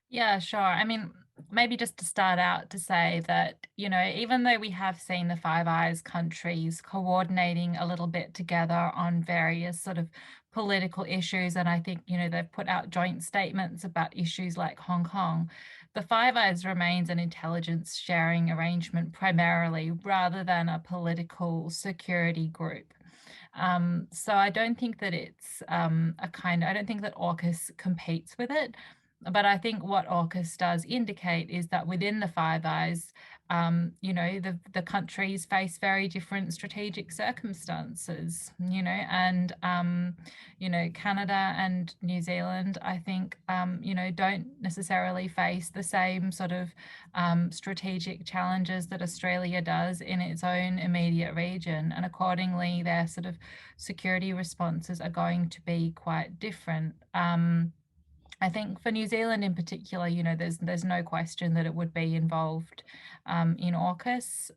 Yeah, sure. I mean, maybe just to start out to say that, even though we have seen the Five Eyes countries coordinating a little bit together on various sort of political issues, and I think, they've put out joint statements about issues like Hong Kong, the Five Eyes remains an intelligence sharing arrangement primarily rather than a political security group. So I don't think that it's I don't think that AUKUS competes with it. But I think what AUKUS does indicate is that within the Five Eyes, the countries face very different strategic circumstances, and, Canada and New Zealand, I think, don't necessarily face the same sort of strategic challenges that Australia does in its own immediate region. And accordingly, their sort of security responses are going to be quite different. I think for New Zealand in particular, there's no question that it would be involved in AUKUS,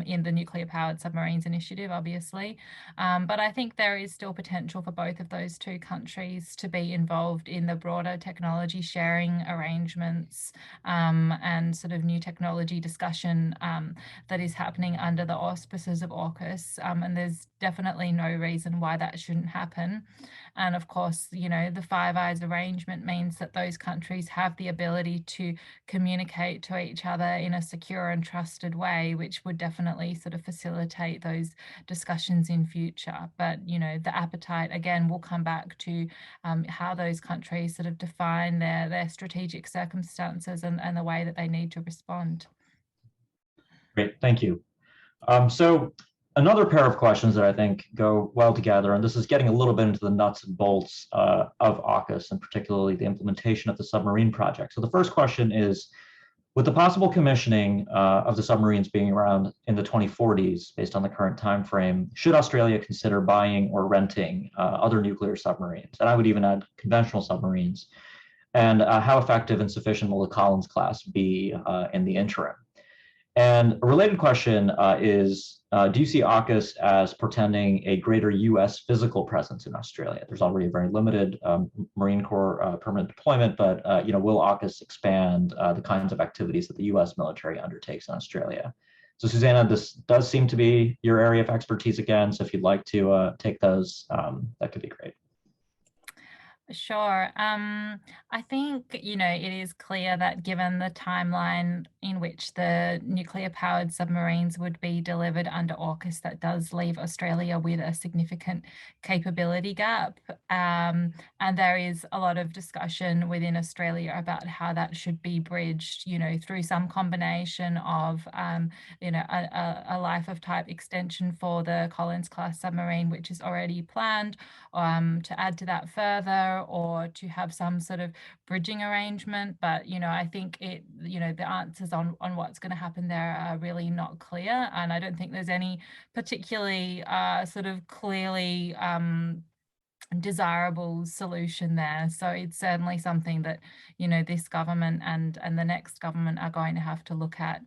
in the nuclear-powered submarines initiative, obviously. But I think there is still potential for both of those two countries to be involved in the broader technology sharing arrangements and sort of new technology discussion that is happening under the auspices of AUKUS. And there's definitely no reason why that shouldn't happen. And of course, the Five Eyes arrangement means that those countries have the ability to communicate to each other in a secure and trusted way, which would definitely sort of facilitate those discussions in future. But, the appetite, again, will come back to how those countries sort of define their strategic circumstances and the way that they need to respond. Great, thank you. So another pair of questions that I think go well together, and this is getting a little bit into the nuts and bolts of AUKUS, and particularly the implementation of the submarine project. So the first question is, with the possible commissioning of the submarines being around in the 2040s, based on the current time frame, should Australia consider buying or renting other nuclear submarines? And I would even add conventional submarines. And how effective and sufficient will the Collins class be in the interim? And a related question is, do you see AUKUS as portending a greater US physical presence in Australia? There's already a very limited Marine Corps permanent deployment, but will AUKUS expand the kinds of activities that the US military undertakes in Australia? So Susanna, this does seem to be your area of expertise again, so if you'd like to take those, that could be great. Sure. I think, it is clear that given the timeline in which the nuclear-powered submarines would be delivered under AUKUS, that does leave Australia with a significant capability gap. And there is a lot of discussion within Australia about how that should be bridged, through some combination of, a life of type extension for the Collins-class submarine, which is already planned, to add to that further, or to have some sort of bridging arrangement. But I think the answers on what's going to happen there are really not clear, and I don't think there's any particularly sort of clearly desirable solution there. So it's certainly something that this government and the next government are going to have to look at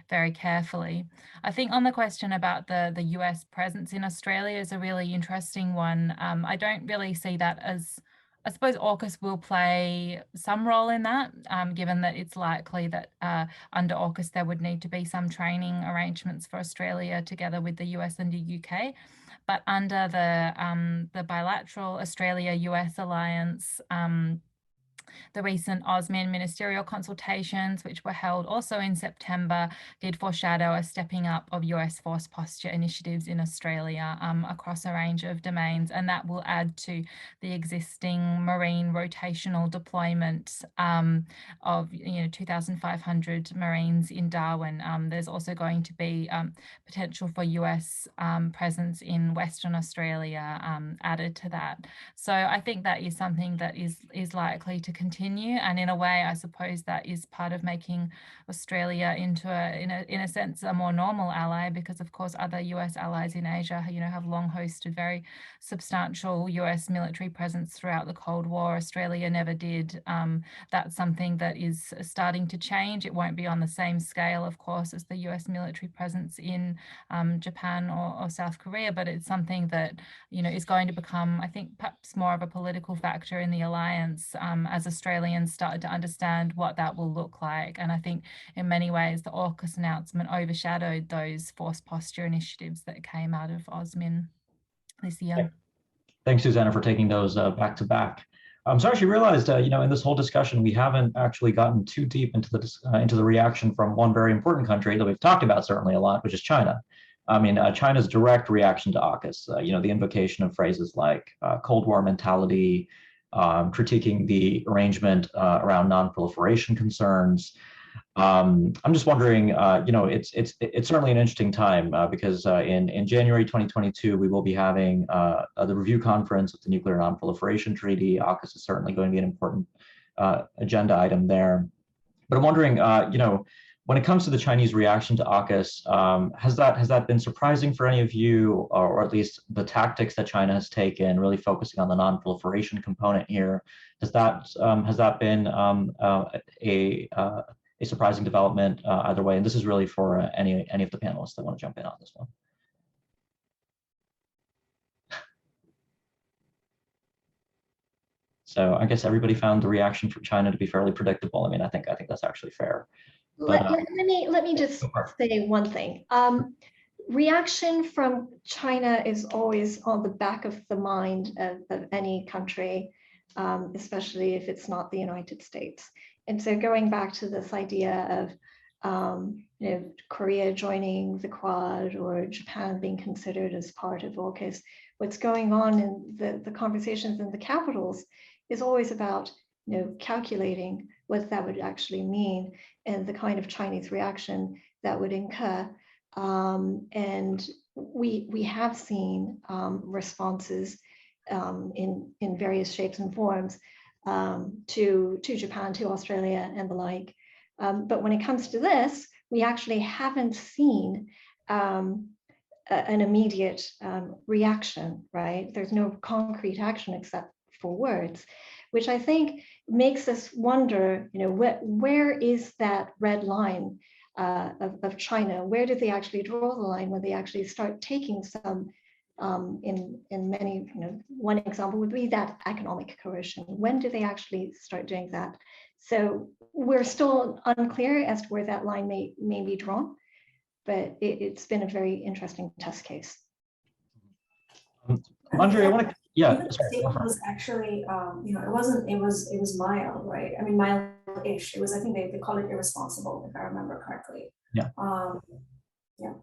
very carefully. I think on the question about the US presence in Australia is a really interesting one. I don't really see that as, I suppose AUKUS will play some role in that, given that it's likely that under AUKUS there would need to be some training arrangements for Australia together with the US and the UK. But under the bilateral Australia-US alliance, the recent AUSMIN ministerial consultations, which were held also in September, did foreshadow a stepping up of US force posture initiatives in Australia across a range of domains, and that will add to the existing marine rotational deployment of 2,500 Marines in Darwin. There's also going to be potential for US presence in Western Australia added to that. So I think that is something that is likely to continue, and in a way I suppose that is part of making Australia into in a sense a more normal ally, because of course other US allies in Asia have long hosted very substantial US military presence throughout the Cold War. Australia never did. That's something that is starting to change. It won't be on the same scale, of course, as the US military presence in Japan or South Korea, but it's something that is going to become, I think, perhaps more of a political factor in the alliance as Australians started to understand what that will look like. And I think in many ways the AUKUS announcement overshadowed those force posture initiatives that came out of AUSMIN this year. Thanks, Susanna, for taking those back to back. So I actually realized, in this whole discussion, we haven't actually gotten too deep into the reaction from one very important country that we've talked about certainly a lot, which is China. I mean, China's direct reaction to AUKUS, the invocation of phrases like Cold War mentality, critiquing the arrangement around non-proliferation concerns. I'm just wondering, it's certainly an interesting time because in January 2022, we will be having the review conference of the Nuclear Non-Proliferation Treaty. AUKUS is certainly going to be an important agenda item there. But I'm wondering, when it comes to the Chinese reaction to AUKUS, has that been surprising for any of you, or at least the tactics that China has taken, really focusing on the non-proliferation component here? Has that been a surprising development either way? And this is really for any of the panelists that want to jump in on this one. So I guess everybody found the reaction from China to be fairly predictable. I mean, I think that's actually fair. But, let me just say one thing. Reaction from China is always on the back of the mind of any country, especially if it's not the United States. And so going back to this idea of Korea joining the Quad or Japan being considered as part of AUKUS, what's going on in the conversations in the capitals is always about calculating what that would actually mean and the kind of Chinese reaction that would incur. And we have seen responses in various shapes and forms to Japan, to Australia, and the like. But when it comes to this, we actually haven't seen an immediate reaction, right? There's no concrete action except for words, which I think makes us wonder, where is that red line of China? Where do they actually draw the line when they actually start taking some, in many, one example would be that economic coercion. When do they actually start doing that? So we're still unclear as to where that line may be drawn, but it's been a very interesting test case. Andre, I want to, yeah. The statement was actually, it was mild, right? I mean, mild-ish. It was, I think they call it irresponsible, if I remember correctly. Yeah. Yeah.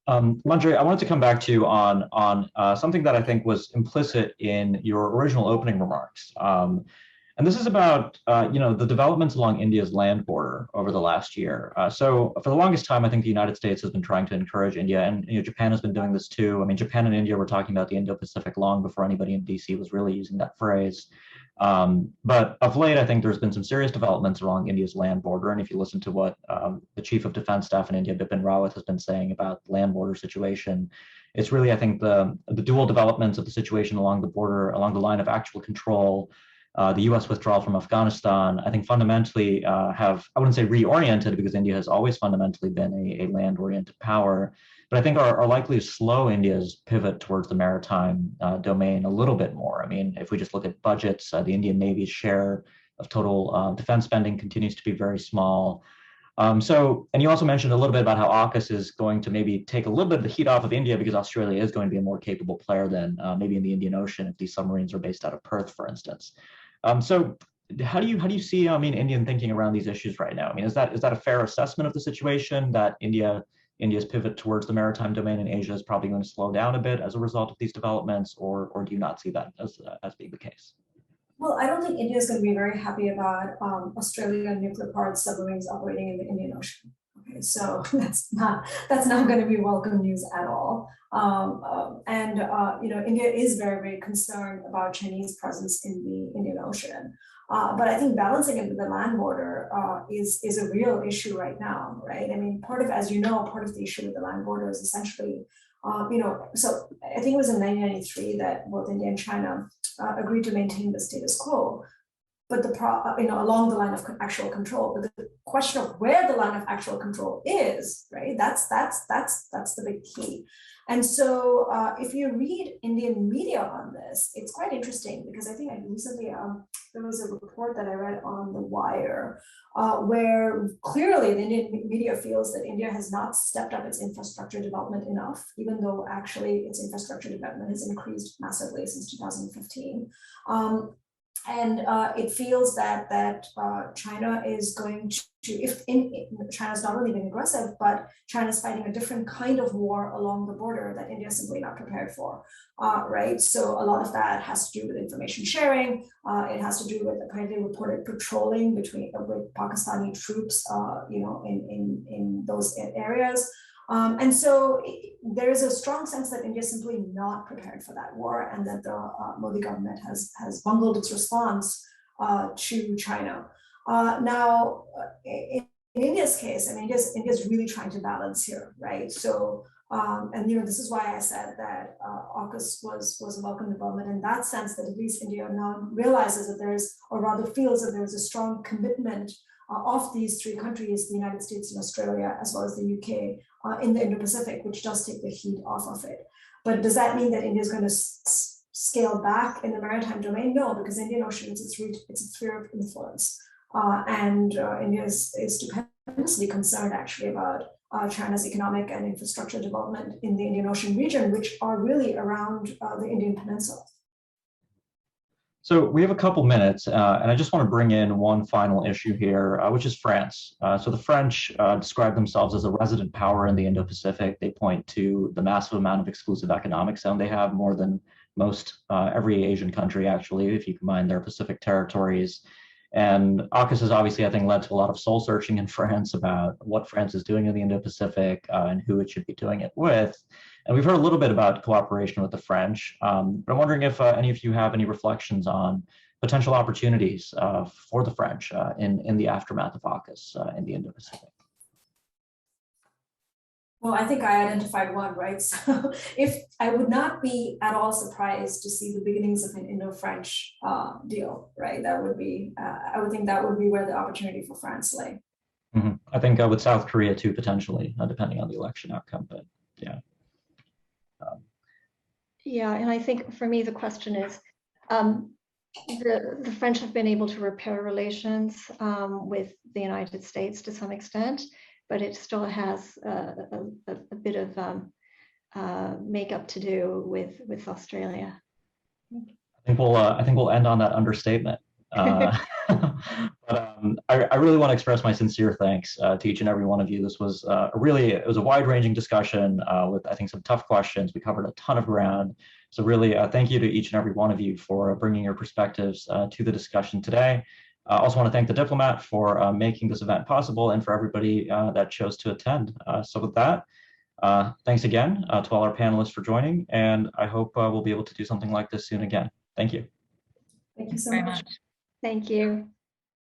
Andre, I wanted to come back to you on something that I think was implicit in your original opening remarks. And this is about, the developments along India's land border over the last year. So for the longest time, I think the United States has been trying to encourage India, and Japan has been doing this too. I mean, Japan and India were talking about the Indo-Pacific long before anybody in DC was really using that phrase. But of late, I think there's been some serious developments along India's land border. And if you listen to what the Chief of Defense Staff in India, Bipin Rawat, has been saying about the land border situation, it's really, I think, the dual developments of the situation along the border, along the line of actual control, the US withdrawal from Afghanistan, I think fundamentally have, I wouldn't say reoriented, because India has always fundamentally been a land-oriented power, but I think are likely to slow India's pivot towards the maritime domain a little bit more. I mean, if we just look at budgets, the Indian Navy's share of total defense spending continues to be very small. And you also mentioned a little bit about how AUKUS is going to maybe take a little bit of the heat off of India, because Australia is going to be a more capable player than maybe in the Indian Ocean if these submarines are based out of Perth, for instance. So how do you see, Indian thinking around these issues right now? I mean, is that a fair assessment of the situation, that India's pivot towards the maritime domain in Asia is probably going to slow down a bit as a result of these developments, or do you not see that as being the case? Well, I don't think India is going to be very happy about Australian nuclear-powered submarines operating in the Indian Ocean. Okay, so that's not going to be welcome news at all. India is very, very concerned about Chinese presence in the Indian Ocean. But I think balancing it with the land border is a real issue right now, right? I mean, part of the issue with the land border is essentially, so I think it was in 1993 that both India and China agreed to maintain the status quo, but along the line of actual control. But the question of where the line of actual control is, right? That's the big key. And so if you read Indian media on this, it's quite interesting, because I think recently there was a report that I read on The Wire where clearly the Indian media feels that India has not stepped up its infrastructure development enough, even though actually its infrastructure development has increased massively since 2015. And it feels that China is going to, China's not only been aggressive, but China's fighting a different kind of war along the border that India is simply not prepared for, right? So a lot of that has to do with information sharing. It has to do with apparently reported patrolling with Pakistani troops, in those areas. And so there is a strong sense that India is simply not prepared for that war, and that the Modi government has bungled its response to China. Now, in India's case, I mean, India's really trying to balance here, right? So, this is why I said that AUKUS was a welcome development in that sense, that at least India now realizes that feels that there is a strong commitment of these three countries, the United States and Australia, as well as the UK, in the Indo-Pacific, which does take the heat off of it. But does that mean that India is going to scale back in the maritime domain? No, because the Indian Ocean is its sphere of influence. And India is stupendously concerned actually about China's economic and infrastructure development in the Indian Ocean region, which are really around the Indian Peninsula. So we have a couple minutes, and I just want to bring in one final issue here, which is France. So the French describe themselves as a resident power in the Indo-Pacific. They point to the massive amount of exclusive economic zone they have, more than most every Asian country, actually, if you combine their Pacific territories. And AUKUS has obviously, I think, led to a lot of soul searching in France about what France is doing in the Indo-Pacific and who it should be doing it with. And we've heard a little bit about cooperation with the French, but I'm wondering if any of you have any reflections on potential opportunities for the French in the aftermath of AUKUS in the Indo-Pacific. Well, I think I identified one, right? So if I would not be at all surprised to see the beginnings of an Indo-French deal, right? That would be, I would think that would be where the opportunity for France lay. I think with South Korea too, potentially, depending on the election outcome. But yeah. Yeah, and I think for me the question is, the French have been able to repair relations with the United States to some extent, but it still has a bit of makeup to do with Australia. I think we'll end on that understatement. But I really want to express my sincere thanks to each and every one of you. This was it was a wide-ranging discussion with, I think, some tough questions. We covered a ton of ground. So really, thank you to each and every one of you for bringing your perspectives to the discussion today. I also want to thank the Diplomat for making this event possible and for everybody that chose to attend. So with that, thanks again to all our panelists for joining, and I hope we'll be able to do something like this soon again. Thank you. Thank you so Very much. Thank you.